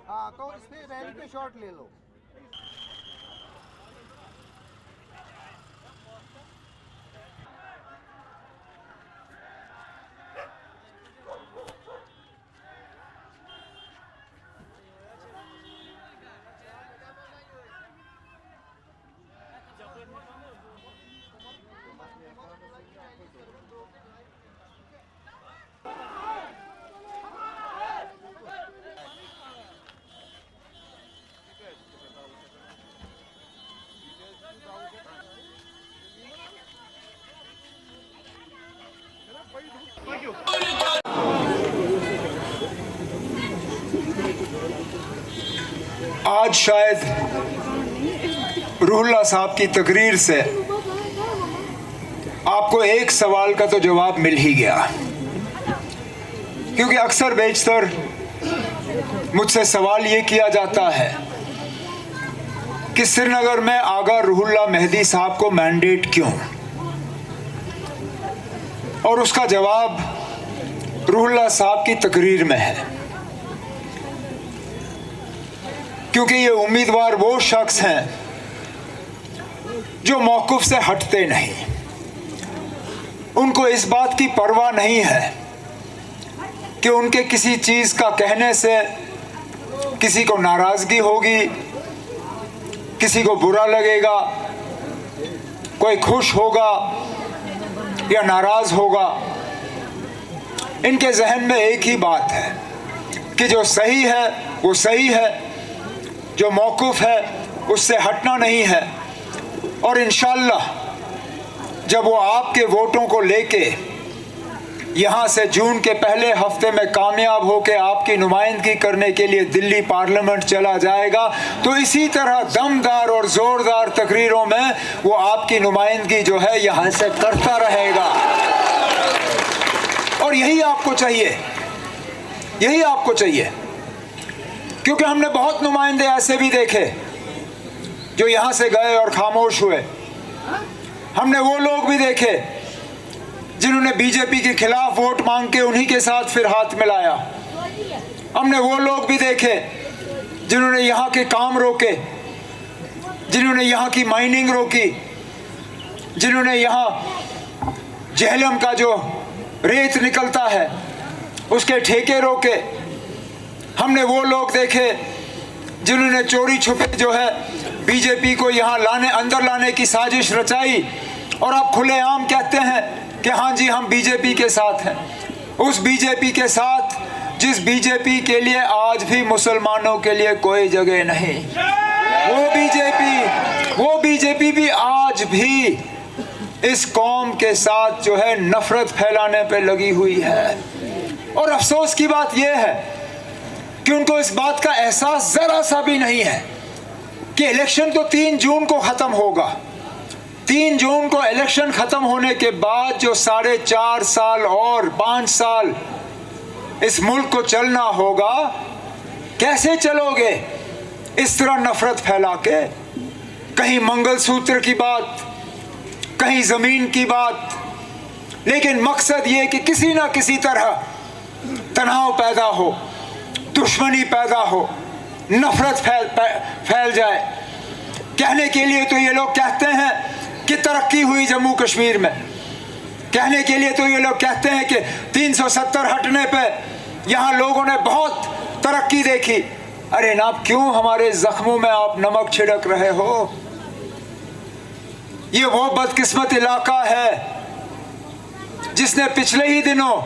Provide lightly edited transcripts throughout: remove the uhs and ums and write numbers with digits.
हाँ तो इसमें रैली के शॉट ले लो। आज शायद रूहुल्लाह साहब की तकरीर से आपको एक सवाल का तो जवाब मिल ही गया, क्योंकि अक्सर बेशतर मुझसे सवाल ये किया जाता है कि श्रीनगर में आगा रूहुल्लाह मेहदी साहब को मैंडेट क्यों, और उसका जवाब रूहुल्लाह साहब की तकरीर में है। क्योंकि ये उम्मीदवार वो शख्स हैं जो मौक़िफ़ से हटते नहीं, उनको इस बात की परवाह नहीं है कि उनके किसी चीज़ का कहने से किसी को नाराज़गी होगी, किसी को बुरा लगेगा, कोई खुश होगा या नाराज़ होगा। इनके जहन में एक ही बात है कि जो सही है वो सही है, जो मौक़िफ़ है उससे हटना नहीं है। और इंशाअल्लाह जब वो आपके वोटों को लेके यहाँ से जून के पहले हफ्ते में कामयाब होकर आपकी नुमाइंदगी करने के लिए दिल्ली पार्लियामेंट चला जाएगा, तो इसी तरह दमदार और ज़ोरदार तकरीरों में वो आपकी नुमाइंदगी जो है यहाँ से करता रहेगा। और यही आपको चाहिए, यही आपको चाहिए, क्योंकि हमने बहुत नुमाइंदे ऐसे भी देखे जो यहाँ से गए और खामोश हुए। हमने वो लोग भी देखे जिन्होंने बीजेपी के खिलाफ वोट मांग के उन्हीं के साथ फिर हाथ मिलाया। हमने वो लोग भी देखे जिन्होंने यहाँ के काम रोके, जिन्होंने यहाँ की माइनिंग रोकी, जिन्होंने यहाँ जहलम का जो रेत निकलता है उसके ठेके रोके। हमने वो लोग देखे जिन्होंने चोरी छुपे जो है बीजेपी को यहाँ अंदर लाने की साजिश रचाई, और आप खुलेआम कहते हैं कि हाँ जी हम बीजेपी के साथ हैं। उस बीजेपी के साथ जिस बीजेपी के लिए आज भी मुसलमानों के लिए कोई जगह नहीं, वो बीजेपी भी आज भी इस कौम के साथ जो है नफरत फैलाने पे लगी हुई है। और अफसोस की बात यह है कि उनको इस बात का एहसास जरा सा भी नहीं है कि इलेक्शन तो 3 जून को ख़त्म होगा। 3 जून को इलेक्शन ख़त्म होने के बाद जो 4.5 साल और 5 साल इस मुल्क को चलना होगा, कैसे चलोगे इस तरह नफरत फैला के? कहीं मंगलसूत्र की बात, कहीं ज़मीन की बात, लेकिन मकसद ये कि किसी ना किसी तरह तनाव पैदा हो, दुश्मनी पैदा हो, नफरत फैल जाए। कहने के लिए तो ये लोग कहते हैं कि तरक्की हुई जम्मू कश्मीर में, कहने के लिए तो ये लोग कहते हैं कि 370 हटने पे यहाँ लोगों ने बहुत तरक्की देखी। अरे नाब, क्यों हमारे जख्मों में आप नमक छिड़क रहे हो? ये वो बदकिस्मत इलाका है जिसने पिछले ही दिनों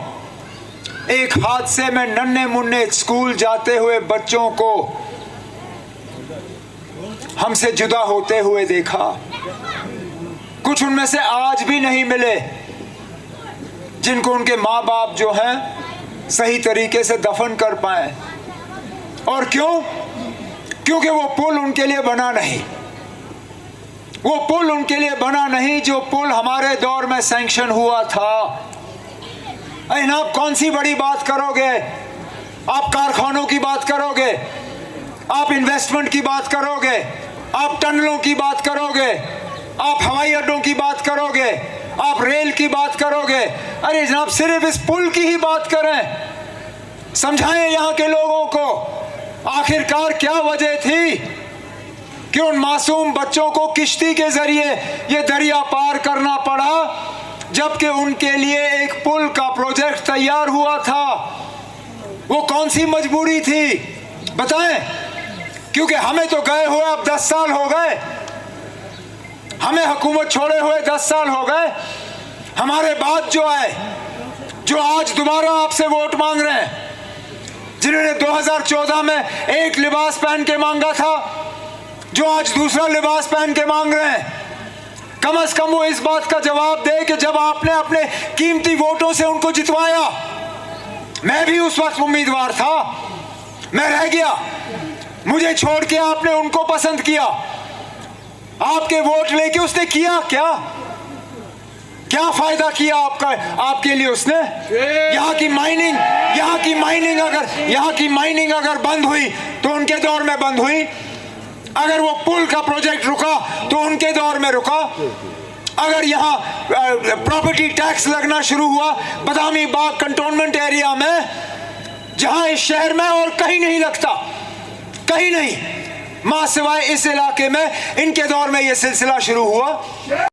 एक हादसे में नन्हे मुन्ने स्कूल जाते हुए बच्चों को हमसे जुदा होते हुए देखा। कुछ उनमें से आज भी नहीं मिले जिनको उनके माँ बाप जो हैं सही तरीके से दफन कर पाए। और क्यों? क्योंकि वो पुल उनके लिए बना नहीं, वो पुल उनके लिए बना नहीं जो पुल हमारे दौर में सैंक्शन हुआ था। आप कौन सी बड़ी बात करोगे? आप कारखानों की बात करोगे, आप इन्वेस्टमेंट की बात करोगे, आप टनलों की बात करोगे, आप हवाई अड्डों की बात करोगे, आप रेल की बात करोगे। अरे जनाब, सिर्फ इस पुल की ही बात करें। समझाएं यहाँ के लोगों को आखिरकार क्या वजह थी कि उन मासूम बच्चों को किश्ती के जरिए ये दरिया पार करना पड़ा, जबकि उनके लिए एक पुल का प्रोजेक्ट तैयार हुआ था। वो कौन सी मजबूरी थी बताएं? क्योंकि हमें तो गए हुए अब 10 साल हो गए, हमें हुकूमत छोड़े हुए 10 साल हो गए। हमारे बाद जो आए, जो आज दोबारा आपसे वोट मांग रहे हैं, जिन्होंने 2014 में एक लिबास पहन के मांगा था, जो आज दूसरा लिबास पहन के मांग रहे हैं, कम से कम वो इस बात का जवाब दे कि जब आपने अपने कीमती वोटों से उनको जितवाया, मैं भी उस वक्त उम्मीदवार था, मैं रह गया, मुझे छोड़ के आपने उनको पसंद किया, आपके वोट लेके उसने किया क्या? क्या फायदा किया आपका, आपके लिए उसने? यहाँ की माइनिंग अगर बंद हुई तो उनके दौर में बंद हुई। अगर वो पुल का प्रोजेक्ट रुका तो उनके दौर में रुका। अगर यहाँ प्रॉपर्टी टैक्स लगना शुरू हुआ बदामी बाग कंटोनमेंट एरिया में, जहां इस शहर में और कहीं नहीं लगता, कहीं नहीं, मां सिवाय इस इलाके में, इनके दौर में यह सिलसिला शुरू हुआ।